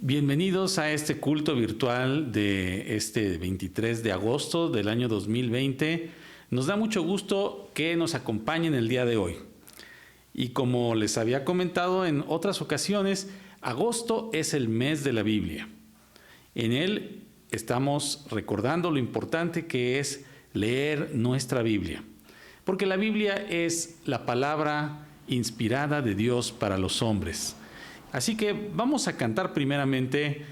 Bienvenidos a este culto virtual de este 23 de agosto del año 2020. Nos da mucho gusto que nos acompañen el día de hoy. Y como les había comentado en otras ocasiones, agosto es el mes de la Biblia. En él estamos recordando lo importante que es leer nuestra Biblia. Porque la Biblia es la palabra inspirada de Dios para los hombres. Así que vamos a cantar primeramente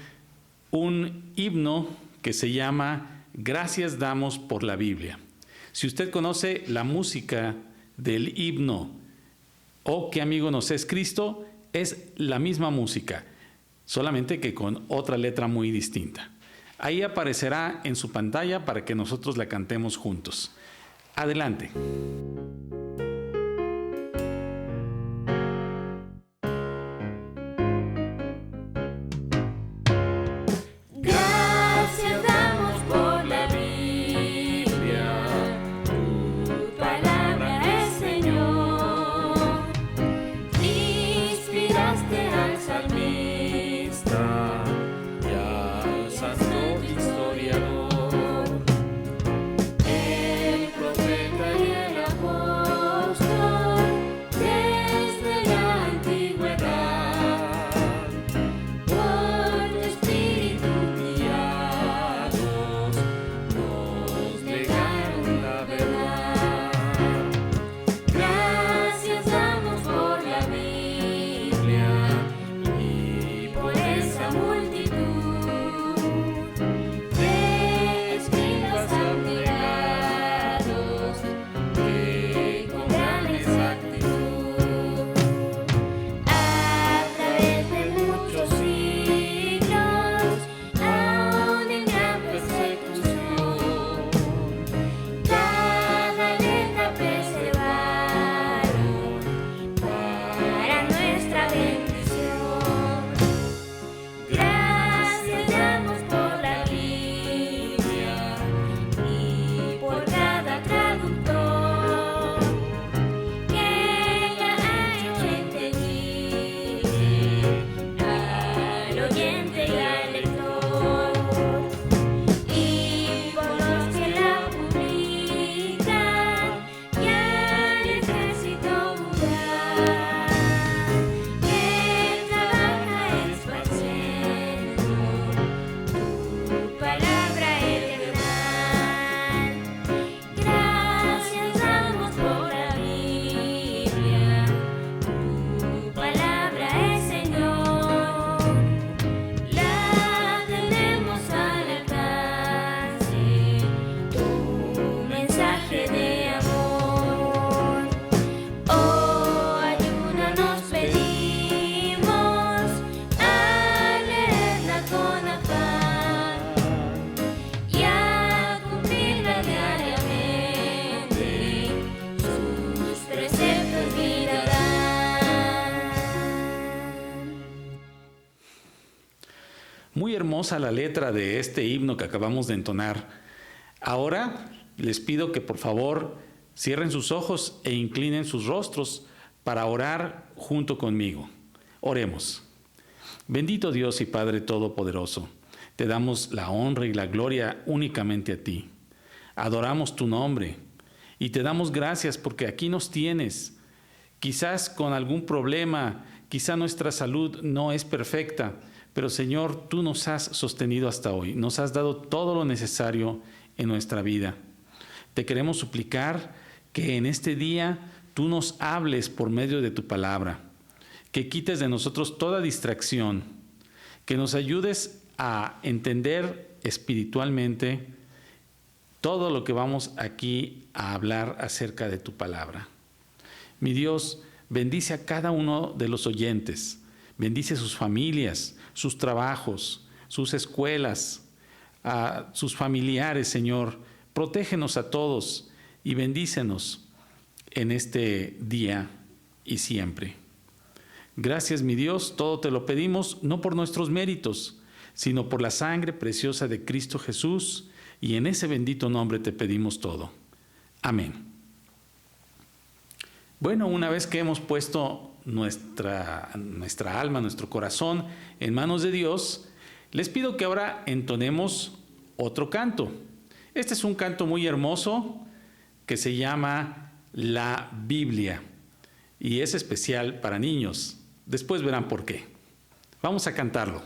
un himno que se llama Gracias damos por la Biblia. Si usted conoce la música del himno Oh, qué amigo nos es Cristo, es la misma música, solamente que con otra letra muy distinta. Ahí aparecerá en su pantalla para que nosotros la cantemos juntos. Adelante. Muy hermosa la letra de este himno que acabamos de entonar. Ahora les pido que por favor cierren sus ojos e inclinen sus rostros para orar junto conmigo. Oremos. Bendito Dios y Padre Todopoderoso, te damos la honra y la gloria únicamente a ti. Adoramos tu nombre y te damos gracias porque aquí nos tienes. Quizás con algún problema, quizá nuestra salud no es perfecta, pero Señor, tú nos has sostenido hasta hoy, nos has dado todo lo necesario en nuestra vida. Te queremos suplicar que en este día tú nos hables por medio de tu palabra, que quites de nosotros toda distracción, que nos ayudes a entender espiritualmente todo lo que vamos aquí a hablar acerca de tu palabra. Mi Dios, bendice a cada uno de los oyentes, bendice sus familias, sus trabajos, sus escuelas, a sus familiares, Señor. Protégenos a todos y bendícenos en este día y siempre. Gracias, mi Dios, todo te lo pedimos, no por nuestros méritos, sino por la sangre preciosa de Cristo Jesús, y en ese bendito nombre te pedimos todo. Amén. Bueno, una vez que hemos puesto nuestra alma, nuestro corazón en manos de Dios, les pido que ahora entonemos otro canto. Este es un canto muy hermoso que se llama La Biblia y es especial para niños. Después verán por qué. Vamos a cantarlo.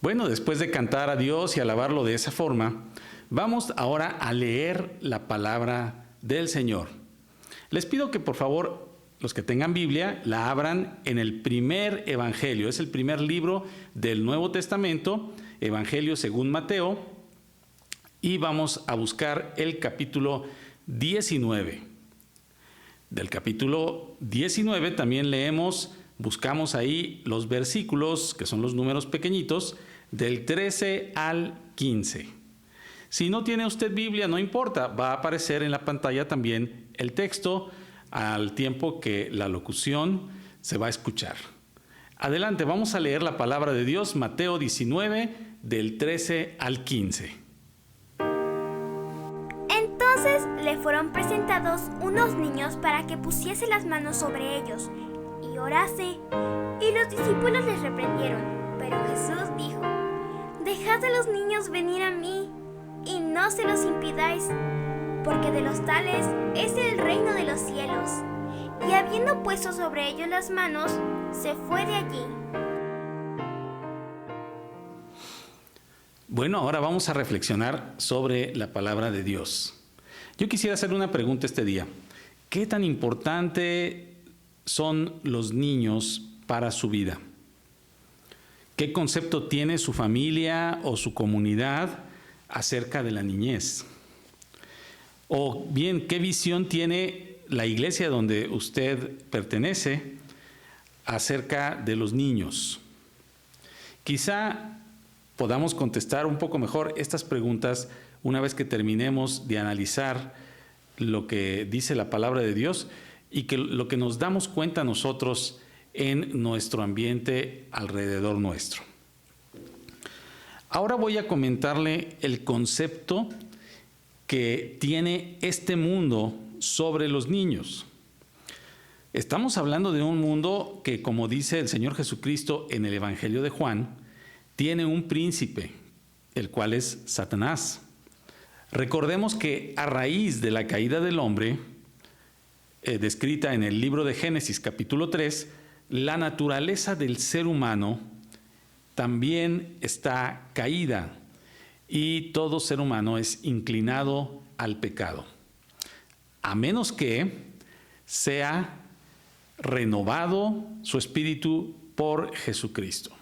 Bueno, después de cantar a Dios y alabarlo de esa forma, vamos ahora a leer la palabra del Señor. Les pido que por favor, los que tengan Biblia, la abran en el primer evangelio. Es el primer libro del Nuevo Testamento, Evangelio según Mateo, y vamos a buscar el capítulo 19. Del capítulo 19 también buscamos ahí los versículos, que son los números pequeñitos, del 13 al 15. Si no tiene usted Biblia, no importa, va a aparecer en la pantalla también el texto al tiempo que la locución se va a escuchar. Adelante, vamos a leer la palabra de Dios, Mateo 19, del 13 al 15. Entonces le fueron presentados unos niños para que pusiese las manos sobre ellos y orase, y los discípulos les reprendieron, pero Jesús dijo: «Dejad a los niños venir a mí, y no se los impidáis, porque de los tales es el reino de los cielos». Y habiendo puesto sobre ellos las manos, se fue de allí. Bueno, ahora vamos a reflexionar sobre la palabra de Dios. Yo quisiera hacer una pregunta este día. ¿Qué tan importante son los niños para su vida? ¿Qué concepto tiene su familia o su comunidad acerca de la niñez? O bien, ¿qué visión tiene la iglesia donde usted pertenece acerca de los niños? Quizá podamos contestar un poco mejor estas preguntas una vez que terminemos de analizar lo que dice la palabra de Dios y que lo que nos damos cuenta nosotros en nuestro ambiente alrededor nuestro. Ahora voy a comentarle el concepto que tiene este mundo sobre los niños. Estamos hablando de un mundo que, como dice el Señor Jesucristo en el Evangelio de Juan, tiene un príncipe, el cual es Satanás. Recordemos que a raíz de la caída del hombre, descrita en el libro de Génesis capítulo 3, la naturaleza del ser humano también está caída y todo ser humano es inclinado al pecado, a menos que sea renovado su espíritu por Jesucristo.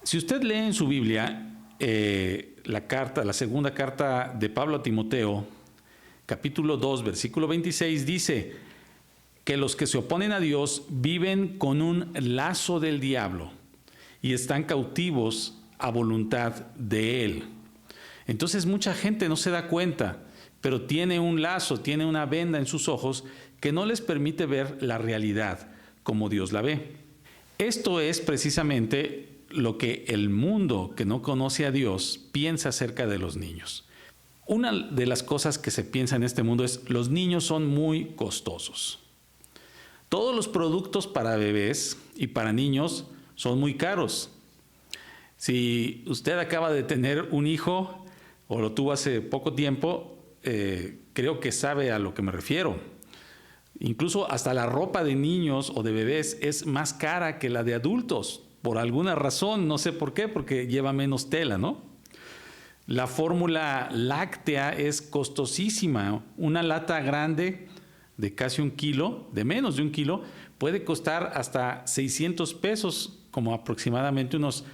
Si usted lee en su Biblia la segunda carta de Pablo a Timoteo, capítulo 2, versículo 26, dice que los que se oponen a Dios viven con un lazo del diablo y están cautivos a voluntad de él. Entonces mucha gente no se da cuenta, pero tiene un lazo, tiene una venda en sus ojos que no les permite ver la realidad como Dios la ve. Esto es precisamente lo que el mundo que no conoce a Dios piensa acerca de los niños. Una de las cosas que se piensa en este mundo es: los niños son muy costosos. Todos los productos para bebés y para niños son muy caros. Si usted acaba de tener un hijo o lo tuvo hace poco tiempo, creo que sabe a lo que me refiero. Incluso hasta la ropa de niños o de bebés es más cara que la de adultos, por alguna razón, no sé por qué, porque lleva menos tela, ¿no? La fórmula láctea es costosísima. Una lata grande de casi 1 kilo, de menos de 1 kilo, puede costar hasta 600 pesos, como aproximadamente unos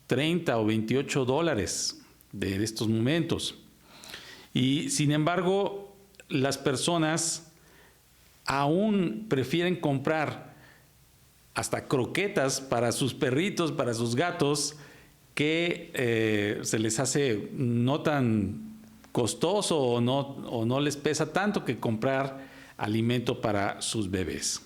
30 o 28 dólares de estos momentos. Y sin embargo, las personas aún prefieren comprar hasta croquetas para sus perritos, para sus gatos, que se les hace no tan costoso o no les pesa tanto que comprar alimento para sus bebés.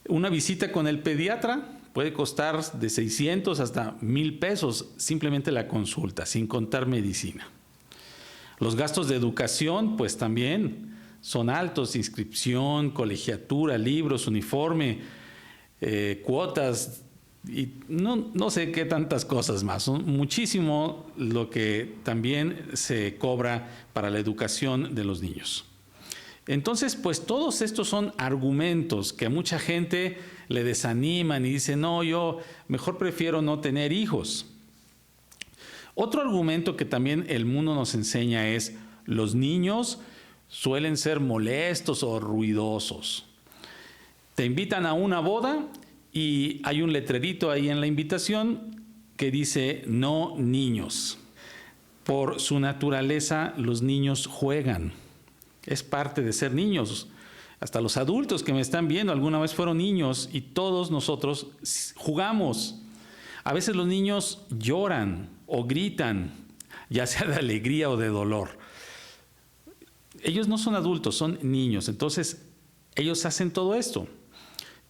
Una visita con el pediatra puede costar de 600 hasta 1,000 pesos, simplemente la consulta, sin contar medicina. Los gastos de educación, pues también son altos: inscripción, colegiatura, libros, uniforme, cuotas, y no sé qué tantas cosas más. Son muchísimo lo que también se cobra para la educación de los niños. Entonces, pues todos estos son argumentos que a mucha gente le desaniman y dice: no, yo mejor prefiero no tener hijos. Otro argumento que también el mundo nos enseña es: los niños suelen ser molestos o ruidosos. Te invitan a una boda y hay un letrerito ahí en la invitación que dice: no niños. Por su naturaleza, los niños juegan. Es parte de ser niños. Hasta los adultos que me están viendo alguna vez fueron niños, y todos nosotros jugamos. A veces los niños lloran o gritan, ya sea de alegría o de dolor. Ellos no son adultos, son niños. Entonces, ellos hacen todo esto.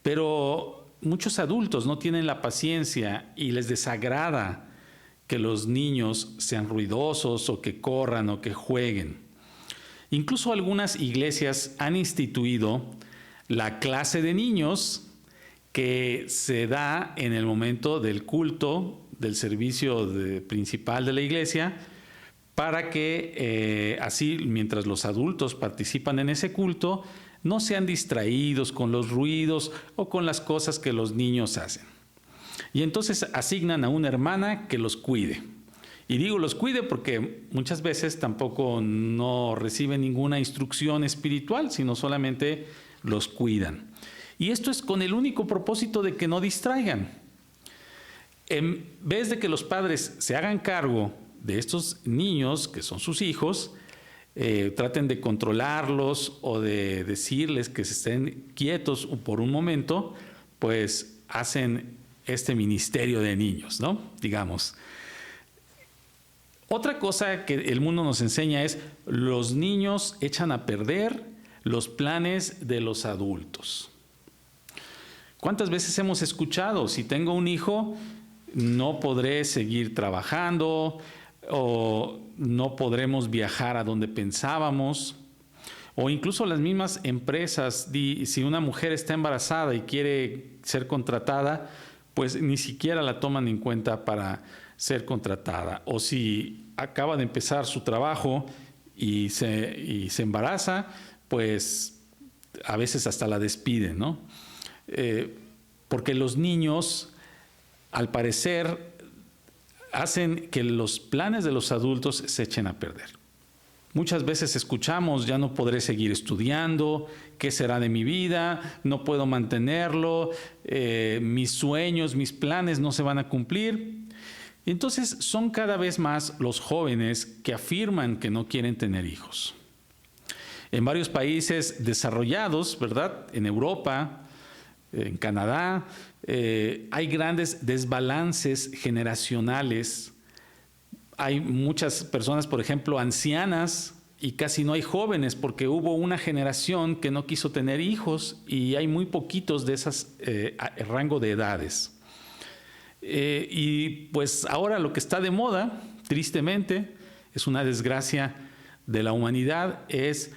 Pero muchos adultos no tienen la paciencia y les desagrada que los niños sean ruidosos o que corran o que jueguen. Incluso algunas iglesias han instituido la clase de niños que se da en el momento del culto, del servicio principal de la iglesia, para que así, mientras los adultos participan en ese culto, no sean distraídos con los ruidos o con las cosas que los niños hacen. Y entonces asignan a una hermana que los cuide. Y digo los cuide porque muchas veces tampoco no reciben ninguna instrucción espiritual, sino solamente los cuidan. Y esto es con el único propósito de que no distraigan. En vez de que los padres se hagan cargo de estos niños, que son sus hijos, traten de controlarlos o de decirles que se estén quietos por un momento, pues hacen este ministerio de niños, ¿no? Digamos. Otra cosa que el mundo nos enseña es: los niños echan a perder los planes de los adultos. ¿Cuántas veces hemos escuchado: si tengo un hijo, no podré seguir trabajando, o no podremos viajar a donde pensábamos? O incluso las mismas empresas, si una mujer está embarazada y quiere ser contratada, pues ni siquiera la toman en cuenta para ser contratada. O si acaba de empezar su trabajo y se embaraza, pues a veces hasta la despiden, ¿no? Porque los niños, al parecer, hacen que los planes de los adultos se echen a perder. Muchas veces escuchamos: ya no podré seguir estudiando, ¿qué será de mi vida? No puedo mantenerlo, mis sueños, mis planes no se van a cumplir. Entonces son cada vez más los jóvenes que afirman que no quieren tener hijos. En varios países desarrollados, ¿verdad? En Europa, en Canadá, hay grandes desbalances generacionales. Hay muchas personas, por ejemplo, ancianas, y casi no hay jóvenes porque hubo una generación que no quiso tener hijos y hay muy poquitos de esas rango de edades. Y pues ahora lo que está de moda, tristemente, es una desgracia de la humanidad, es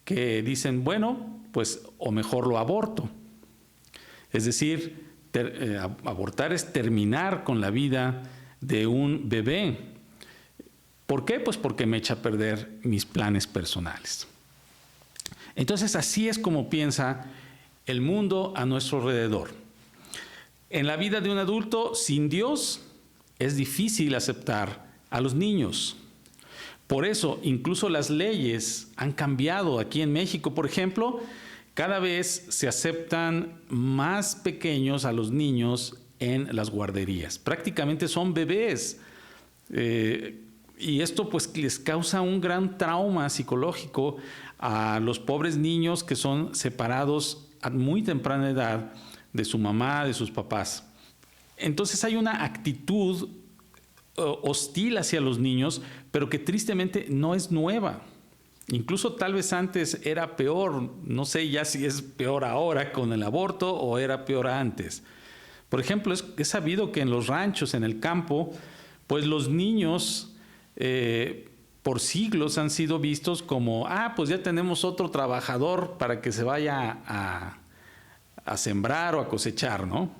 que dicen, bueno, pues o mejor lo aborto. Es decir, abortar es terminar con la vida de un bebé. ¿Por qué? Pues porque me echa a perder mis planes personales. Entonces así es como piensa el mundo a nuestro alrededor. En la vida de un adulto sin Dios es difícil aceptar a los niños. Por eso incluso las leyes han cambiado. Aquí en México, por ejemplo, cada vez se aceptan más pequeños a los niños en las guarderías. Prácticamente son bebés. Y esto pues les causa un gran trauma psicológico a los pobres niños que son separados a muy temprana edad de su mamá, de sus papás. Entonces hay una actitud hostil hacia los niños, pero que tristemente no es nueva. Incluso tal vez antes era peor, no sé ya si es peor ahora con el aborto o era peor antes. Por ejemplo, es sabido que en los ranchos, en el campo, pues los niños por siglos han sido vistos como, pues ya tenemos otro trabajador para que se vaya a sembrar o a cosechar, ¿no?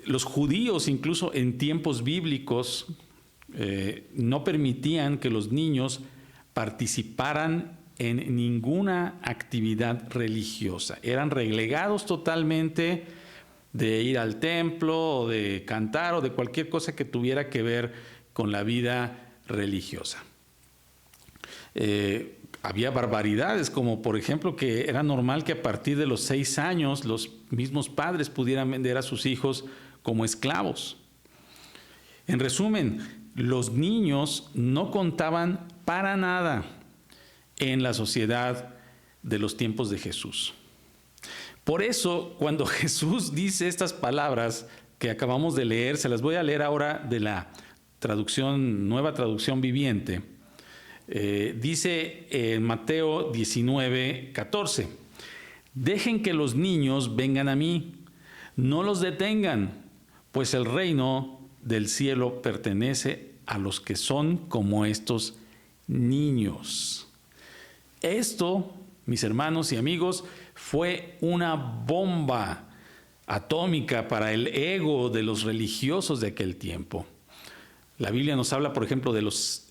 Los judíos, incluso en tiempos bíblicos, no permitían que los niños participaran en ninguna actividad religiosa. Eran relegados totalmente de ir al templo o de cantar o de cualquier cosa que tuviera que ver con la vida religiosa. Había barbaridades, como por ejemplo que era normal que a partir de los 6 años los mismos padres pudieran vender a sus hijos como esclavos. En resumen, los niños no contaban para nada en la sociedad de los tiempos de Jesús. Por eso, cuando Jesús dice estas palabras que acabamos de leer, se las voy a leer ahora de la nueva traducción viviente. Dice en Mateo 19:14, dejen que los niños vengan a mí, no los detengan, pues el reino del cielo pertenece a los que son como estos niños. Esto, mis hermanos y amigos, fue una bomba atómica para el ego de los religiosos de aquel tiempo. La Biblia nos habla, por ejemplo, de los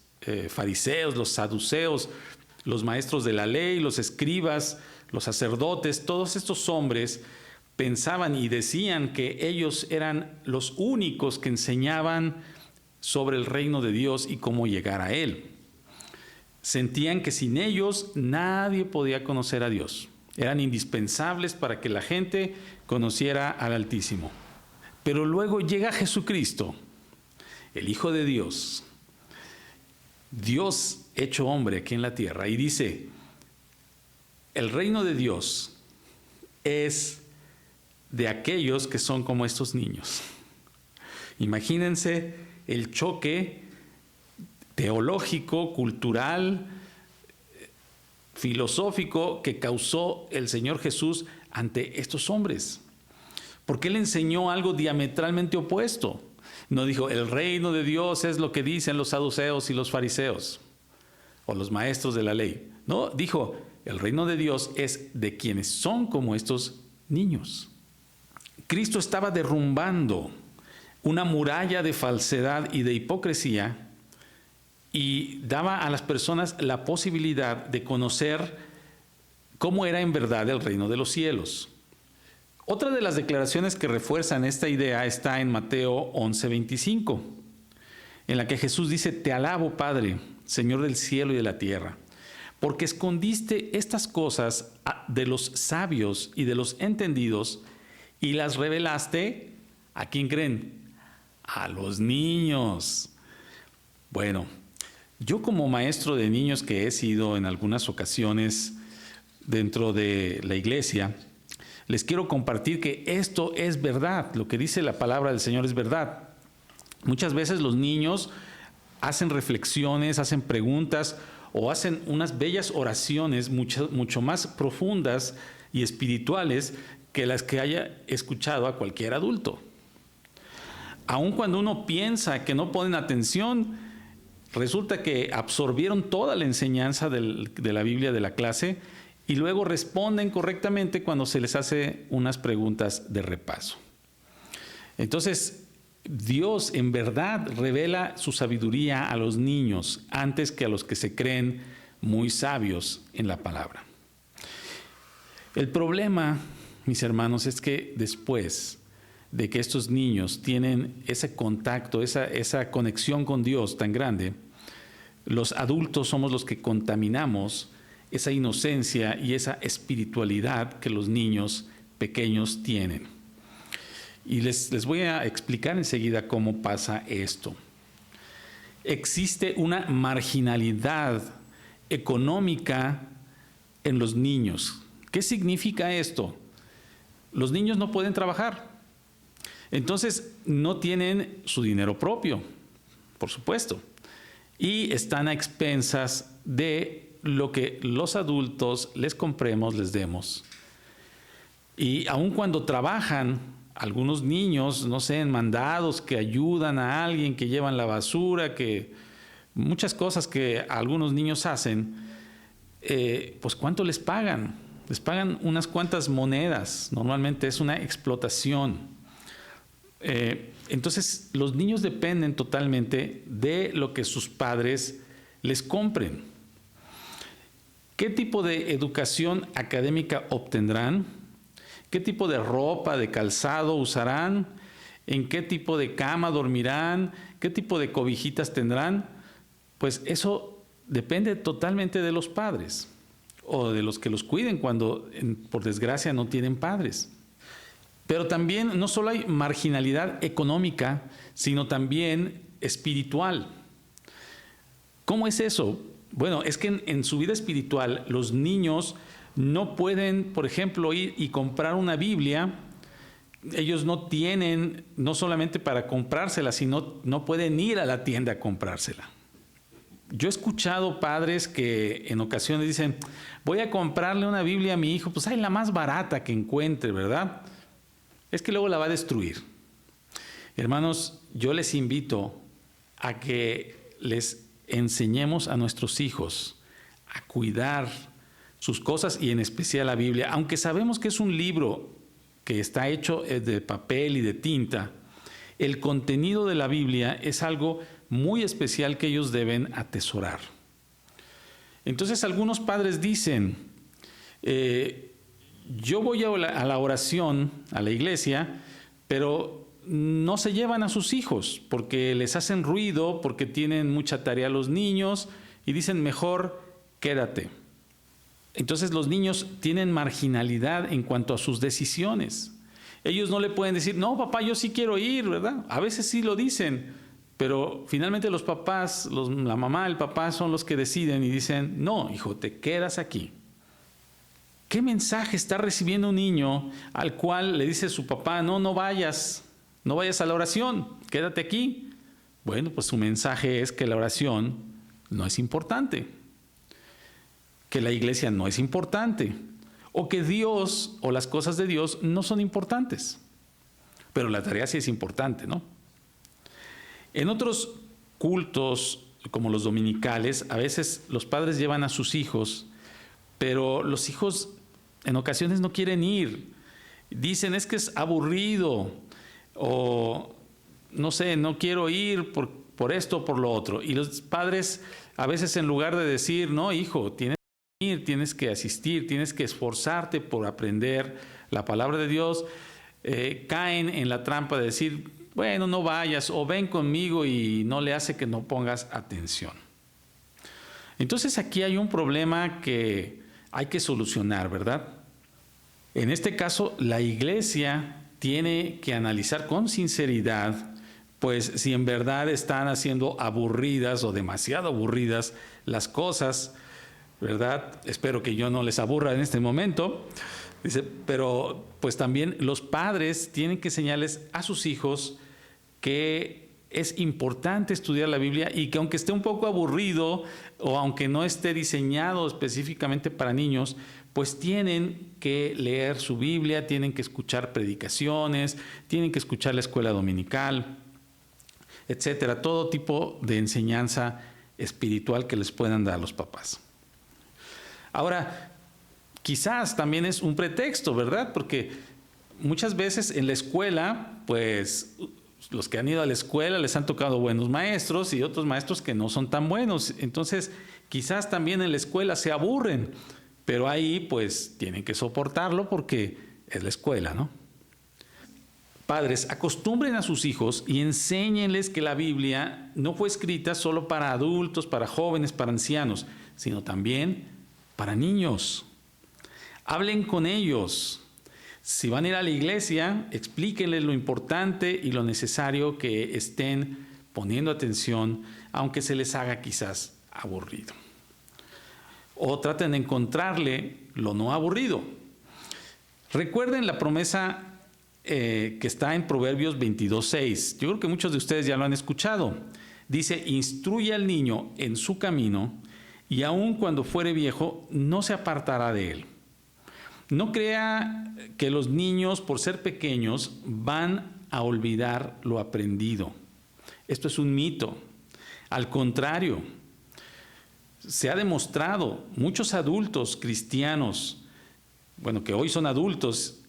fariseos, los saduceos, los maestros de la ley, los escribas, los sacerdotes. Todos estos hombres pensaban y decían que ellos eran los únicos que enseñaban sobre el reino de Dios y cómo llegar a él. Sentían que sin ellos nadie podía conocer a Dios. Eran indispensables para que la gente conociera al Altísimo. Pero luego llega Jesucristo, el Hijo de Dios, Dios hecho hombre aquí en la tierra, y dice, el reino de Dios es de aquellos que son como estos niños. Imagínense el choque teológico, cultural, filosófico que causó el Señor Jesús ante estos hombres. Porque Él enseñó algo diametralmente opuesto. No dijo, el reino de Dios es lo que dicen los saduceos y los fariseos o los maestros de la ley. No, dijo, el reino de Dios es de quienes son como estos niños. Cristo estaba derrumbando una muralla de falsedad y de hipocresía y daba a las personas la posibilidad de conocer cómo era en verdad el reino de los cielos. Otra de las declaraciones que refuerzan esta idea está en Mateo 11:25, en la que Jesús dice, te alabo, Padre, Señor del cielo y de la tierra, porque escondiste estas cosas de los sabios y de los entendidos y las revelaste, ¿a quién creen? A los niños. Bueno, yo como maestro de niños que he sido en algunas ocasiones dentro de la iglesia, les quiero compartir que esto es verdad, lo que dice la palabra del Señor es verdad. Muchas veces los niños hacen reflexiones, hacen preguntas o hacen unas bellas oraciones mucho más profundas y espirituales que las que haya escuchado a cualquier adulto. Aun cuando uno piensa que no ponen atención, resulta que absorbieron toda la enseñanza de la Biblia de la clase y luego responden correctamente cuando se les hace unas preguntas de repaso. Entonces, Dios en verdad revela su sabiduría a los niños antes que a los que se creen muy sabios en la palabra. El problema, mis hermanos, es que después de que estos niños tienen ese contacto, esa conexión con Dios tan grande, los adultos somos los que contaminamos esa inocencia y esa espiritualidad que los niños pequeños tienen. Y les voy a explicar enseguida cómo pasa esto. Existe una marginalidad económica en los niños. ¿Qué significa esto? Los niños no pueden trabajar. Entonces, no tienen su dinero propio, por supuesto, y están a expensas de lo que los adultos les compremos, les demos. Y aun cuando trabajan, algunos niños, no sé, en mandados que ayudan a alguien, que llevan la basura, que muchas cosas que algunos niños hacen, pues ¿cuánto les pagan? Les pagan unas cuantas monedas, normalmente es una explotación. Entonces los niños dependen totalmente de lo que sus padres les compren. ¿Qué tipo de educación académica obtendrán? ¿Qué tipo de ropa, de calzado usarán? ¿En qué tipo de cama dormirán? ¿Qué tipo de cobijitas tendrán? Pues eso depende totalmente de los padres o de los que los cuiden cuando, por desgracia, no tienen padres. Pero también no solo hay marginalidad económica, sino también espiritual. ¿Cómo es eso? Bueno, es que en su vida espiritual los niños no pueden, por ejemplo, ir y comprar una Biblia. Ellos no tienen, no solamente para comprársela, sino no pueden ir a la tienda a comprársela. Yo he escuchado padres que en ocasiones dicen, voy a comprarle una Biblia a mi hijo, pues hay la más barata que encuentre, ¿verdad? Es que luego la va a destruir. Hermanos, yo les invito a que les enseñemos a nuestros hijos a cuidar sus cosas y en especial la Biblia. Aunque sabemos que es un libro que está hecho de papel y de tinta, el contenido de la Biblia es algo muy especial que ellos deben atesorar. Entonces algunos padres dicen, yo voy a la oración, a la iglesia, pero no se llevan a sus hijos porque les hacen ruido, porque tienen mucha tarea los niños y dicen mejor quédate. Entonces los niños tienen marginalidad en cuanto a sus decisiones. Ellos no le pueden decir, no papá, yo sí quiero ir, ¿verdad? A veces sí lo dicen, pero finalmente los papás, la mamá, el papá son los que deciden y dicen, no hijo, te quedas aquí. ¿Qué mensaje está recibiendo un niño al cual le dice su papá, no vayas a la oración, quédate aquí? Bueno, pues su mensaje es que la oración no es importante, que la iglesia no es importante, o que Dios o las cosas de Dios no son importantes. Pero la tarea sí es importante, ¿no? En otros cultos, como los dominicales, a veces los padres llevan a sus hijos, pero los hijos en ocasiones no quieren ir. Dicen, es que es aburrido, o no sé, no quiero ir por esto o por lo otro. Y los padres a veces en lugar de decir, no hijo, tienes que ir, tienes que asistir, tienes que esforzarte por aprender la palabra de Dios, caen en la trampa de decir, bueno, no vayas, o ven conmigo, y no le hace que no pongas atención. Entonces aquí hay un problema que hay que solucionar, ¿verdad? En este caso, la iglesia tiene que analizar con sinceridad, pues si en verdad están haciendo aburridas o demasiado aburridas las cosas, ¿verdad? Espero que yo no les aburra en este momento. Dice, pero pues también los padres tienen que enseñarles a sus hijos que es importante estudiar la Biblia y que aunque esté un poco aburrido o aunque no esté diseñado específicamente para niños, pues tienen que leer su Biblia, tienen que escuchar predicaciones, tienen que escuchar la escuela dominical, etcétera, todo tipo de enseñanza espiritual que les puedan dar los papás. Ahora, quizás también es un pretexto, ¿verdad? Porque muchas veces en la escuela, pues los que han ido a la escuela les han tocado buenos maestros y otros maestros que no son tan buenos. Entonces, quizás también en la escuela se aburren, pero ahí pues tienen que soportarlo porque es la escuela, ¿no? Padres, acostumbren a sus hijos y enséñenles que la Biblia no fue escrita solo para adultos, para jóvenes, para ancianos, sino también para niños. Hablen con ellos. Si van a ir a la iglesia, explíquenles lo importante y lo necesario que estén poniendo atención, aunque se les haga quizás aburrido. O traten de encontrarle lo no aburrido. Recuerden la promesa que está en Proverbios 22:6. Yo creo que muchos de ustedes ya lo han escuchado. Dice: instruye al niño en su camino, y aun cuando fuere viejo, no se apartará de él. No crea que los niños, por ser pequeños, van a olvidar lo aprendido. Esto es un mito. Al contrario, se ha demostrado, muchos adultos cristianos, bueno, que hoy son adultos,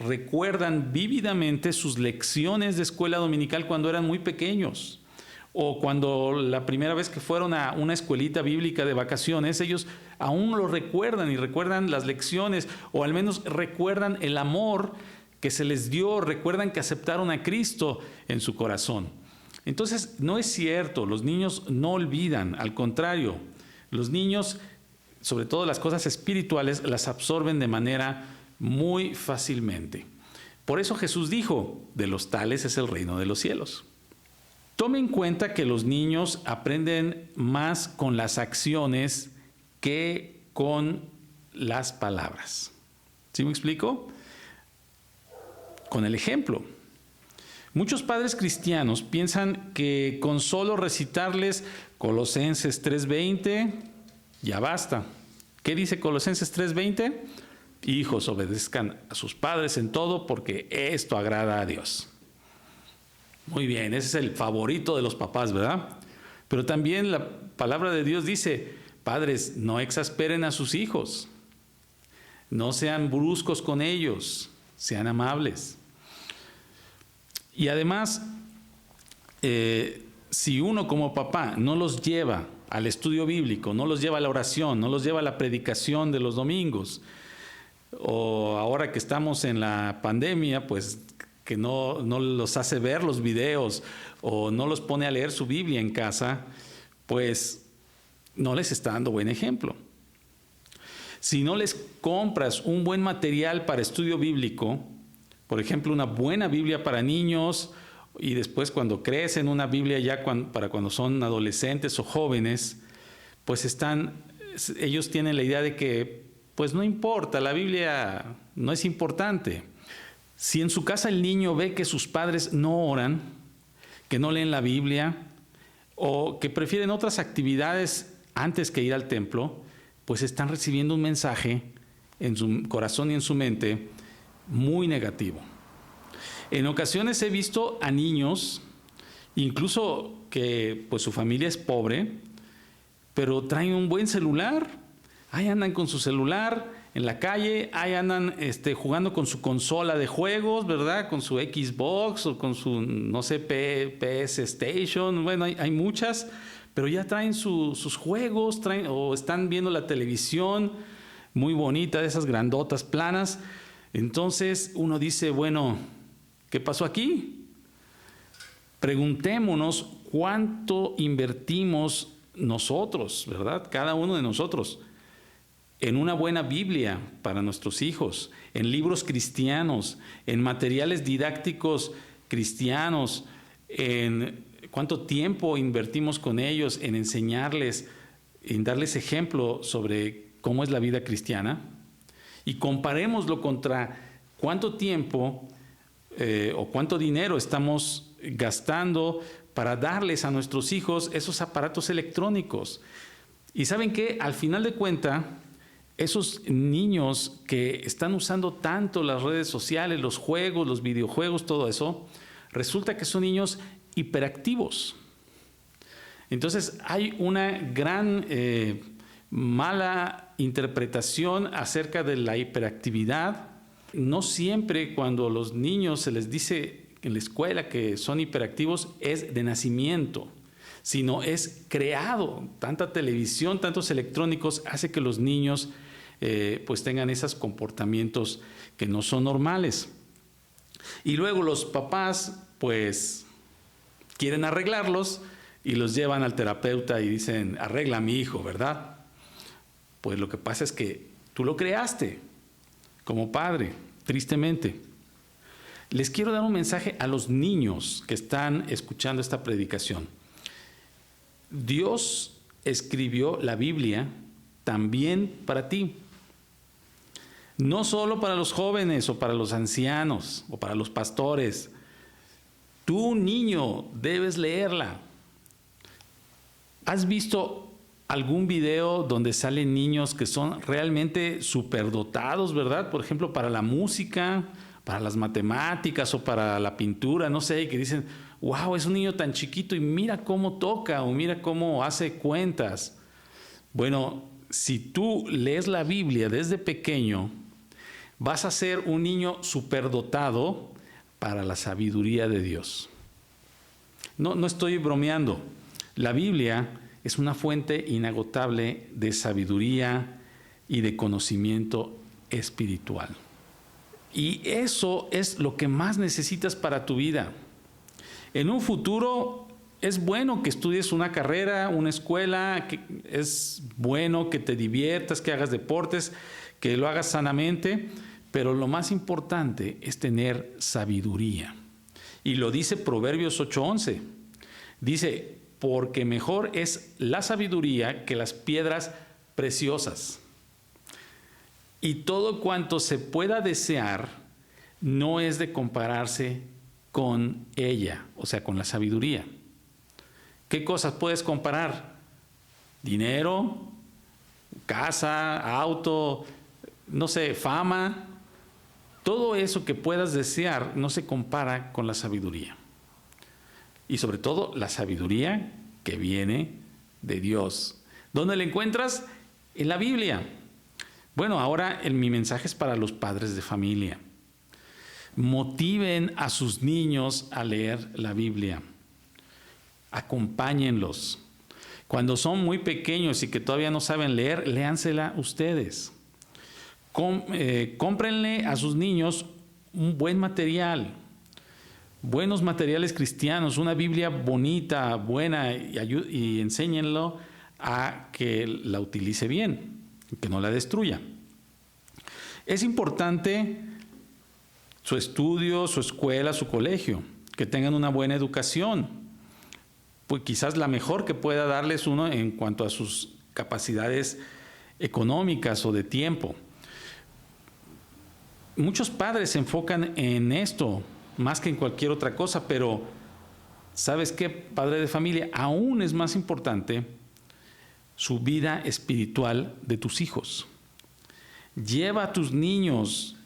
recuerdan vívidamente sus lecciones de escuela dominical cuando eran muy pequeños, o cuando la primera vez que fueron a una escuelita bíblica de vacaciones, ellos aún lo recuerdan y recuerdan las lecciones, o al menos recuerdan el amor que se les dio, recuerdan que aceptaron a Cristo en su corazón. Entonces, no es cierto, los niños no olvidan, al contrario, los niños, sobre todo las cosas espirituales, las absorben de manera muy fácilmente. Por eso Jesús dijo: de los tales es el reino de los cielos. Tome en cuenta que los niños aprenden más con las acciones que con las palabras. ¿Sí me explico? Con el ejemplo. Muchos padres cristianos piensan que con solo recitarles Colosenses 3:20 ya basta. ¿Qué dice Colosenses 3:20? Hijos, obedezcan a sus padres en todo, porque esto agrada a Dios. Muy bien, ese es el favorito de los papás, ¿verdad? Pero también la palabra de Dios dice: padres, no exasperen a sus hijos, no sean bruscos con ellos, sean amables. Y además, si uno como papá no los lleva al estudio bíblico, no los lleva a la oración, no los lleva a la predicación de los domingos, o ahora que estamos en la pandemia, pues que no los hace ver los videos o no los pone a leer su Biblia en casa, pues no les está dando buen ejemplo. Si no les compras un buen material para estudio bíblico, por ejemplo, una buena Biblia para niños, y después cuando crecen una Biblia ya para cuando son adolescentes o jóvenes, pues ellos tienen la idea de que pues no importa, la Biblia no es importante. Si en su casa el niño ve que sus padres no oran, que no leen la Biblia o que prefieren otras actividades antes que ir al templo, pues están recibiendo un mensaje en su corazón y en su mente muy negativo. En ocasiones he visto a niños, incluso que pues su familia es pobre, pero traen un buen celular, ahí andan con su celular en la calle, ahí andan jugando con su consola de juegos, ¿verdad? Con su Xbox o con su, no sé, PS Station, bueno, hay muchas, pero ya traen sus juegos, o están viendo la televisión muy bonita, de esas grandotas, planas. Entonces uno dice, bueno, ¿qué pasó aquí? Preguntémonos cuánto invertimos nosotros, ¿verdad? Cada uno de nosotros en una buena Biblia para nuestros hijos, en libros cristianos, en materiales didácticos cristianos, en cuánto tiempo invertimos con ellos en enseñarles, en darles ejemplo sobre cómo es la vida cristiana, y comparémoslo contra cuánto tiempo o cuánto dinero estamos gastando para darles a nuestros hijos esos aparatos electrónicos. Y ¿saben qué? Al final de cuentas, esos niños que están usando tanto las redes sociales, los juegos, los videojuegos, todo eso, resulta que son niños hiperactivos. Entonces hay una gran mala interpretación acerca de la hiperactividad. No siempre cuando a los niños se les dice en la escuela que son hiperactivos es de nacimiento, sino es creado. Tanta televisión, tantos electrónicos hace que los niños pues tengan esos comportamientos que no son normales. Y luego los papás pues quieren arreglarlos y los llevan al terapeuta y dicen, arregla a mi hijo, ¿verdad? Pues lo que pasa es que tú lo creaste como padre, tristemente. Les quiero dar un mensaje a los niños que están escuchando esta predicación. Dios escribió la Biblia también para ti. No solo para los jóvenes o para los ancianos o para los pastores. Tú, niño, debes leerla. ¿Has visto algún video donde salen niños que son realmente superdotados, verdad? Por ejemplo, para la música, para las matemáticas o para la pintura, no sé, que dicen, wow, es un niño tan chiquito y mira cómo toca o mira cómo hace cuentas. Bueno, si tú lees la Biblia desde pequeño, vas a ser un niño superdotado para la sabiduría de Dios. No estoy bromeando. La Biblia es una fuente inagotable de sabiduría y de conocimiento espiritual. Y eso es lo que más necesitas para tu vida. En un futuro es bueno que estudies una carrera, una escuela, es bueno que te diviertas, que hagas deportes, que lo hagas sanamente, pero lo más importante es tener sabiduría. Y lo dice Proverbios 8:11. Dice, porque mejor es la sabiduría que las piedras preciosas. Y todo cuanto se pueda desear no es de compararse con ella, o sea, con la sabiduría. ¿Qué cosas puedes comparar? Dinero, casa, auto, no sé, fama. Todo eso que puedas desear no se compara con la sabiduría. Y sobre todo la sabiduría que viene de Dios. ¿Dónde la encuentras? En la Biblia. Bueno, ahora mi mensaje es para los padres de familia. Motiven a sus niños a leer la Biblia. Acompáñenlos. Cuando son muy pequeños y que todavía no saben leer, léansela ustedes. Cómprenle a sus niños un buen material, buenos materiales cristianos, una Biblia bonita, buena, y enséñenlo a que la utilice bien, que no la destruya. Es importante su estudio, su escuela, su colegio, que tengan una buena educación, pues quizás la mejor que pueda darles uno en cuanto a sus capacidades económicas o de tiempo. Muchos padres se enfocan en esto más que en cualquier otra cosa, pero ¿sabes qué, padre de familia? Aún es más importante su vida espiritual de tus hijos. Lleva a tus niños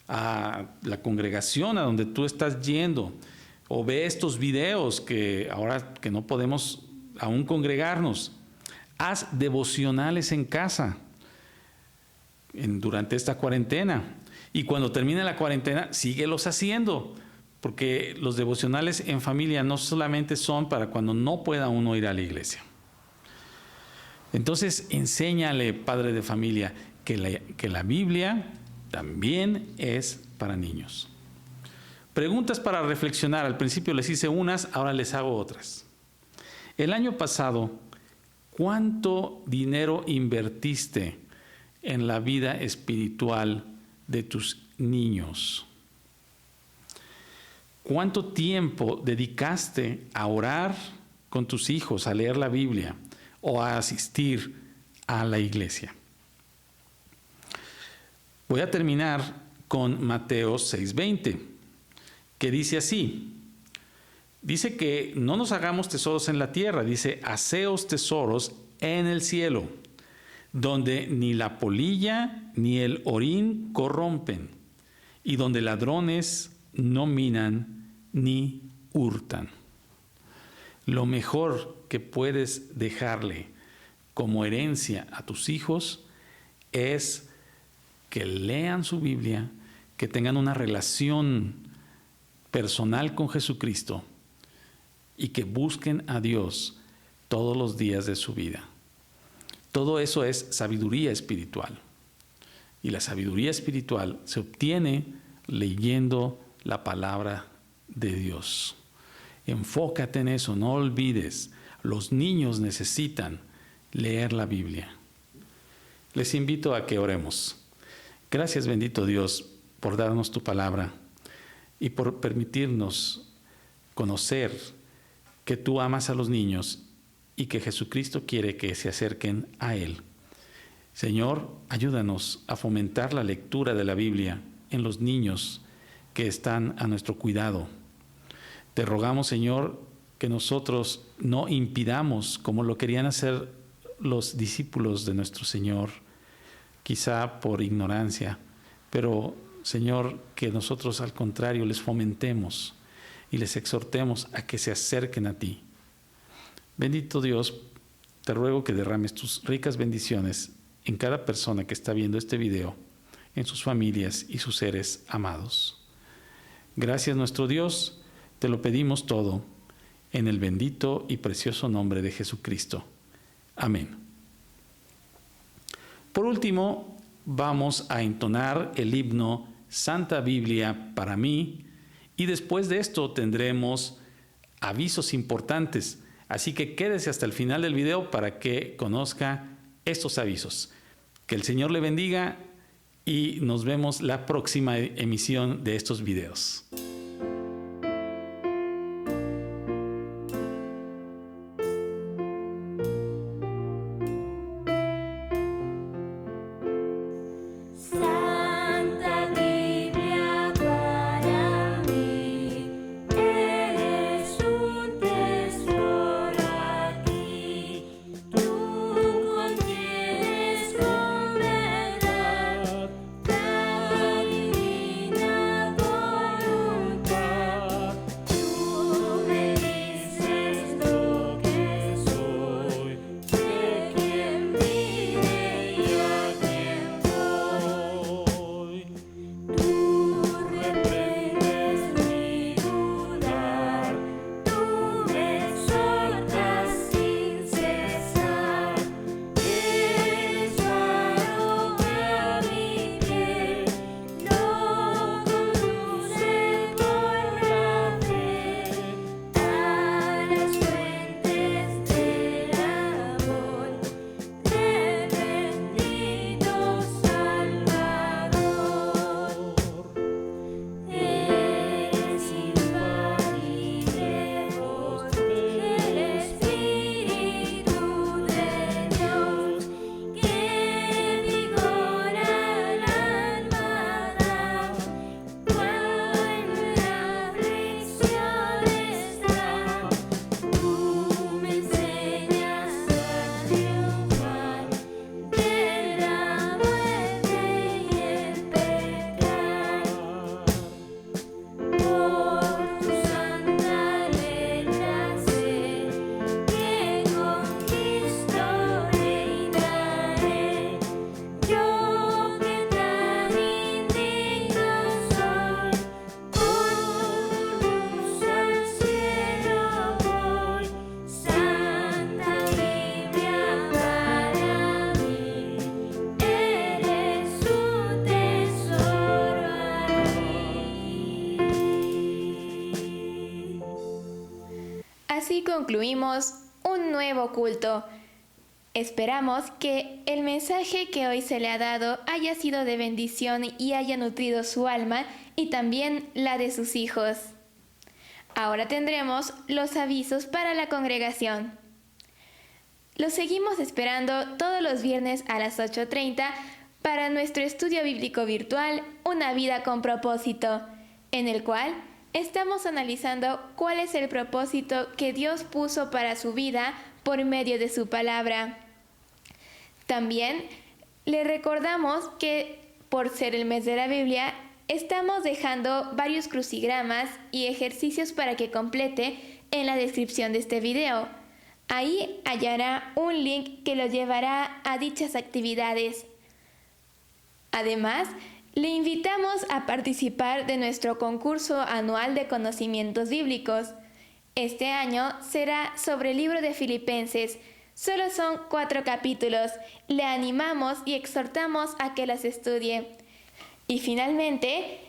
a la congregación a donde tú estás yendo, o ve estos videos que ahora que no podemos aún congregarnos. Haz devocionales en casa durante esta cuarentena. Y cuando termine la cuarentena, síguelos haciendo, porque los devocionales en familia no solamente son para cuando no pueda uno ir a la iglesia. Entonces, enséñale, padre de familia, que la Biblia también es para niños. Preguntas para reflexionar. Al principio les hice unas, ahora les hago otras. El año pasado, ¿cuánto dinero invertiste en la vida espiritual de tus niños? ¿Cuánto tiempo dedicaste a orar con tus hijos, a leer la Biblia o a asistir a la iglesia? Voy a terminar con Mateo 6:20, que dice así: Dice que no nos hagamos tesoros en la tierra, dice, haceos tesoros en el cielo, donde ni la polilla ni el orín corrompen, y donde ladrones no minan ni hurtan. Lo mejor que puedes dejarle como herencia a tus hijos es que lean su Biblia, que tengan una relación personal con Jesucristo y que busquen a Dios todos los días de su vida. Todo eso es sabiduría espiritual. Y la sabiduría espiritual se obtiene leyendo la palabra de Dios. Enfócate en eso, no olvides. Los niños necesitan leer la Biblia. Les invito a que oremos. Gracias, bendito Dios, por darnos tu palabra y por permitirnos conocer que tú amas a los niños y que Jesucristo quiere que se acerquen a Él. Señor, ayúdanos a fomentar la lectura de la Biblia en los niños que están a nuestro cuidado. Te rogamos, Señor, que nosotros no impidamos como lo querían hacer los discípulos de nuestro Señor, quizá por ignorancia, pero, Señor, que nosotros al contrario les fomentemos y les exhortemos a que se acerquen a ti. Bendito Dios, te ruego que derrames tus ricas bendiciones en cada persona que está viendo este video, en sus familias y sus seres amados. Gracias, nuestro Dios, te lo pedimos todo en el bendito y precioso nombre de Jesucristo. Amén. Por último, vamos a entonar el himno Santa Biblia para mí, y después de esto tendremos avisos importantes. Así que quédese hasta el final del video para que conozca estos avisos. Que el Señor le bendiga y nos vemos la próxima emisión de estos videos. Así concluimos un nuevo culto. Esperamos que el mensaje que hoy se le ha dado haya sido de bendición y haya nutrido su alma y también la de sus hijos. Ahora tendremos los avisos para la congregación. Los seguimos esperando todos los viernes a las 8:30 para nuestro estudio bíblico virtual Una vida con propósito, en el cual estamos analizando cuál es el propósito que Dios puso para su vida por medio de su palabra. También le recordamos que por ser el mes de la Biblia, estamos dejando varios crucigramas y ejercicios para que complete en la descripción de este video. Ahí hallará un link que lo llevará a dichas actividades. Además, le invitamos a participar de nuestro concurso anual de conocimientos bíblicos. Este año será sobre el libro de Filipenses. Solo son 4 capítulos. Le animamos y exhortamos a que los estudie. Y finalmente,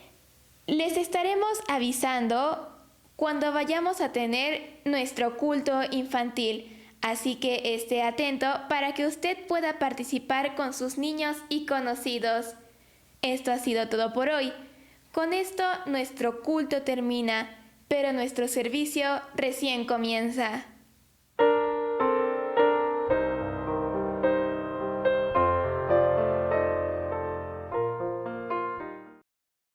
les estaremos avisando cuando vayamos a tener nuestro culto infantil. Así que esté atento para que usted pueda participar con sus niños y conocidos. Esto ha sido todo por hoy. Con esto nuestro culto termina, pero nuestro servicio recién comienza.